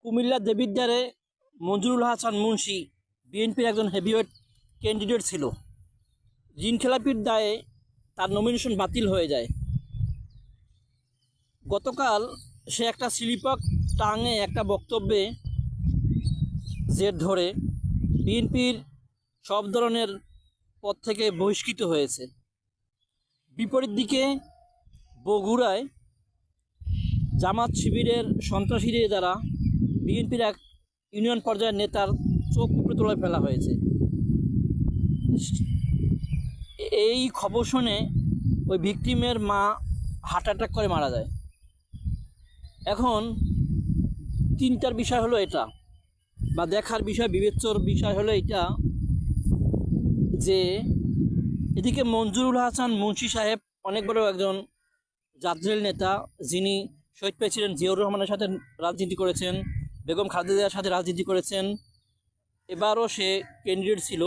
কুমিল্লার দেবিদ্বারে মঞ্জুরুল হাসান মুন্সি বিএনপির একজন হেভিওয়েট ক্যান্ডিডেট ছিল। ঋণ খেলাপির দায়ে তার নমিনেশন বাতিল হয়ে যায়। গতকাল সে একটা স্লিপক টাঙে একটা বক্তব্যে জের ধরে বিএনপির সব ধরনের পদ থেকে বহিষ্কৃত হয়েছে। বিপরীত দিকে বগুড়ায় জামাত শিবিরের সন্ত্রাসীদের দ্বারা বিএনপির এক ইউনিয়ন পর্যায়ের নেতার চোখ উপরে তোলা ফেলা হয়েছে। এই খবর শুনে ওই ভিকটিমের মা হার্ট অ্যাটাক করে মারা যায়। এখন চিন্তার বিষয় হলো এটা, বা দেখার বিষয়, বিবেচ্যর বিষয় হলো এটা যে এদিকে মঞ্জুরুল হাসান মুন্সি সাহেব অনেক বড় একজন জাতীয় নেতা, যিনি শহীদ প্রেসিডেন্ট জিয়াউর রহমানের সাথে রাজনীতি করেছেন, বেগম খালেদার সাথে রাজনীতি করেছেন, এবারও সে ক্যান্ডিডেট ছিল।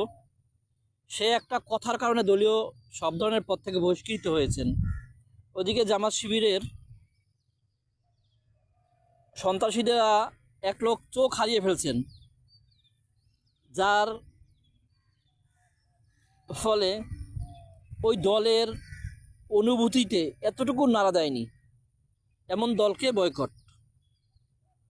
সে একটা কথার কারণে দলীয় সব ধরনের পদ থেকে বহিষ্কৃত হয়েছেন। ওদিকে জামাত শিবিরের সন্ত্রাসীরা এক লোক চোখ হারিয়ে ফেলছেন, যার ফলে ওই দলের অনুভূতিতে এতটুকু নাড়া দেয়নি। এমন দলকে বয়কট।